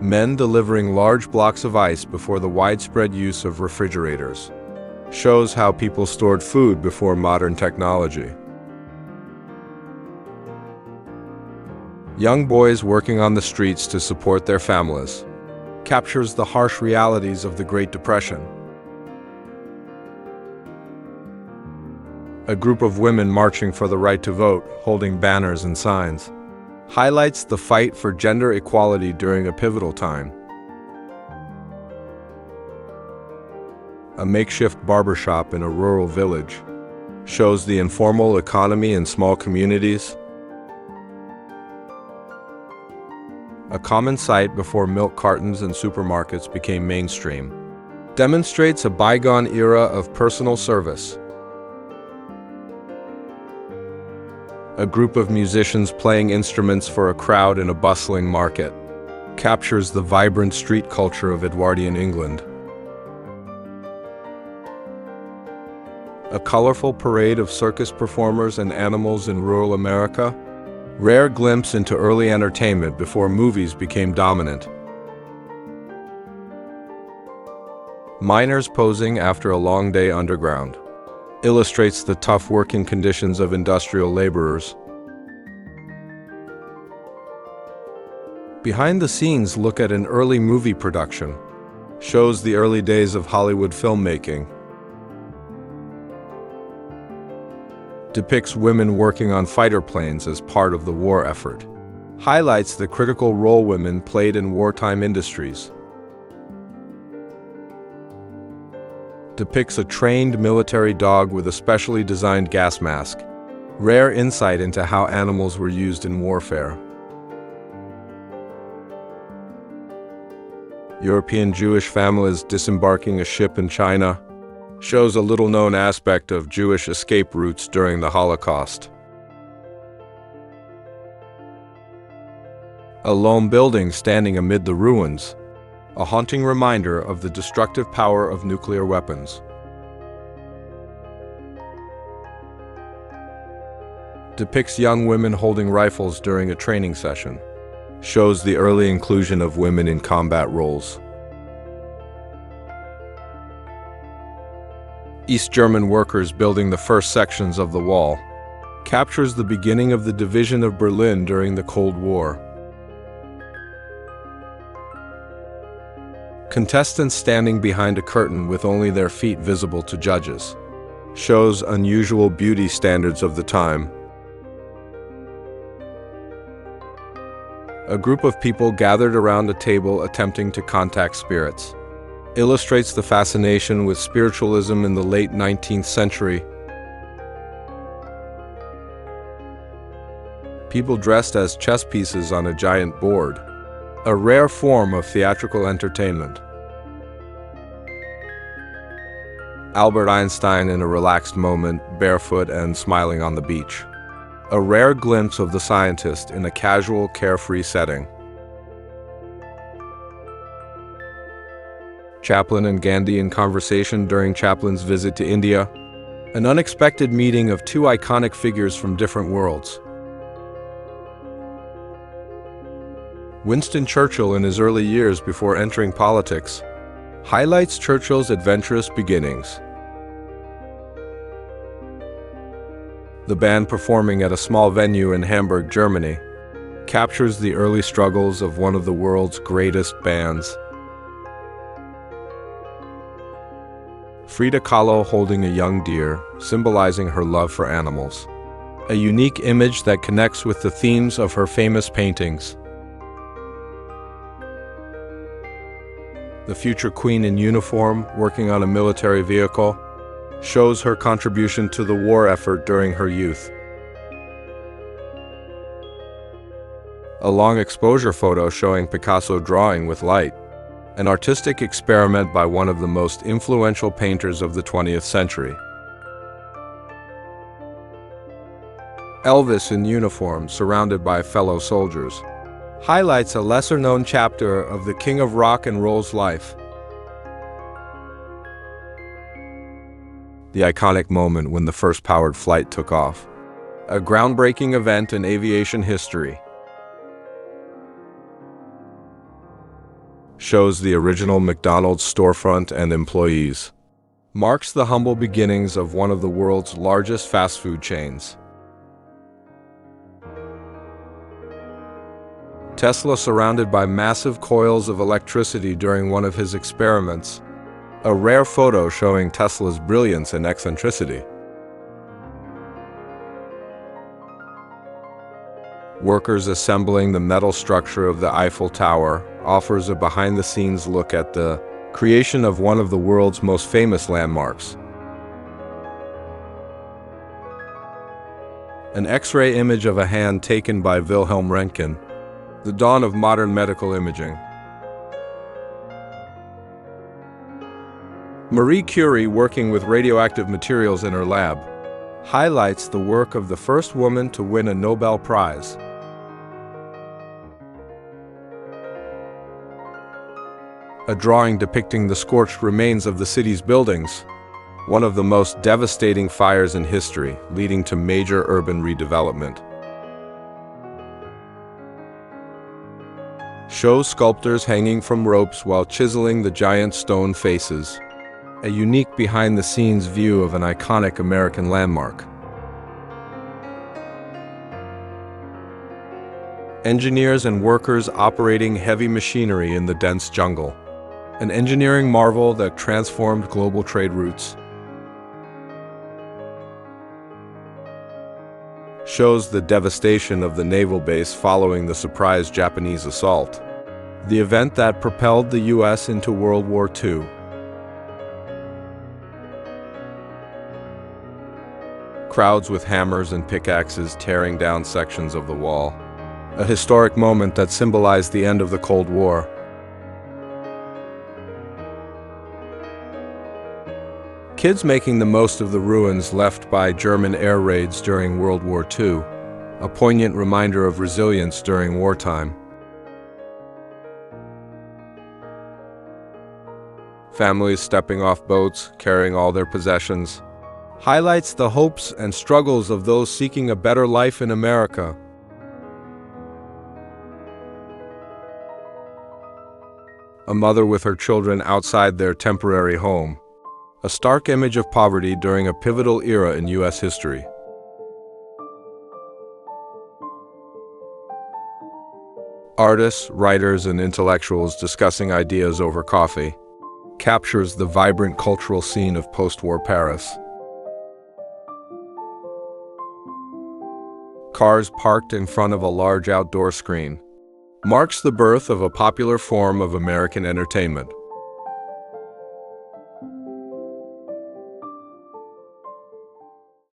Men delivering large blocks of ice before the widespread use of refrigerators. Shows how people stored food before modern technology. Young boys working on the streets to support their families. Captures the harsh realities of the Great Depression. A group of women marching for the right to vote, holding banners and signs. Highlights the fight for gender equality during a pivotal time. A makeshift barbershop in a rural village. Shows the informal economy in small communities. A common sight before milk cartons and supermarkets became mainstream. Demonstrates a bygone era of personal service. A group of musicians playing instruments for a crowd in a bustling market. Captures the vibrant street culture of Edwardian England. A colorful parade of circus performers and animals in rural America. Rare glimpse into early entertainment before movies became dominant. Miners posing after a long day underground. Illustrates the tough working conditions of industrial laborers. Behind the scenes look at an early movie production. Shows the early days of Hollywood filmmaking. Depicts women working on fighter planes as part of the war effort. Highlights the critical role women played in wartime industries. Depicts a trained military dog with a specially designed gas mask. Rare insight into how animals were used in warfare. European Jewish families disembarking a ship in China. Shows a little-known aspect of Jewish escape routes during the Holocaust. A lone building standing amid the ruins. A haunting reminder of the destructive power of nuclear weapons. Depicts young women holding rifles during a training session. Shows the early inclusion of women in combat roles. East German workers building the first sections of the wall. Captures the beginning of the division of Berlin during the Cold War. Contestants standing behind a curtain with only their feet visible to judges. Shows unusual beauty standards of the time. A group of people gathered around a table attempting to contact spirits. Illustrates the fascination with spiritualism in the late 19th century. People dressed as chess pieces on a giant board. A rare form of theatrical entertainment. Albert Einstein in a relaxed moment, barefoot and smiling on the beach. A rare glimpse of the scientist in a casual, carefree setting. Chaplin and Gandhi in conversation during Chaplin's visit to India. An unexpected meeting of two iconic figures from different worlds. Winston Churchill in his early years before entering politics. Highlights Churchill's adventurous beginnings. The band performing at a small venue in Hamburg, Germany. Captures the early struggles of one of the world's greatest bands. Frida Kahlo holding a young deer, symbolizing her love for animals. A unique image that connects with the themes of her famous paintings. The future queen in uniform, working on a military vehicle, shows her contribution to the war effort during her youth. A long exposure photo showing Picasso drawing with light. An artistic experiment by one of the most influential painters of the 20th century. Elvis in uniform, surrounded by fellow soldiers. Highlights a lesser-known chapter of the King of Rock and Roll's life. The iconic moment when the first powered flight took off. A groundbreaking event in aviation history. Shows the original McDonald's storefront and employees. Marks the humble beginnings of one of the world's largest fast food chains. Tesla surrounded by massive coils of electricity during one of his experiments. A rare photo showing Tesla's brilliance and eccentricity. Workers assembling the metal structure of the Eiffel Tower offers a behind-the-scenes look at the creation of one of the world's most famous landmarks. An X-ray image of a hand taken by Wilhelm Röntgen. The dawn of modern medical imaging. Marie Curie, working with radioactive materials in her lab, highlights the work of the first woman to win a Nobel Prize. A drawing depicting the scorched remains of the city's buildings, one of the most devastating fires in history, leading to major urban redevelopment. Shows sculptors hanging from ropes while chiseling the giant stone faces. A unique behind-the-scenes view of an iconic American landmark. Engineers and workers operating heavy machinery in the dense jungle. An engineering marvel that transformed global trade routes. Shows the devastation of the naval base following the surprise Japanese assault, the event that propelled the U.S. into World War II. Crowds with hammers and pickaxes tearing down sections of the wall, a historic moment that symbolized the end of the Cold War. Kids making the most of the ruins left by German air raids during World War II, a poignant reminder of resilience during wartime. Families stepping off boats, carrying all their possessions, highlights the hopes and struggles of those seeking a better life in America. A mother with her children outside their temporary home. A stark image of poverty during a pivotal era in U.S. history. Artists, writers, and intellectuals discussing ideas over coffee captures the vibrant cultural scene of post-war Paris. Cars parked in front of a large outdoor screen marks the birth of a popular form of American entertainment.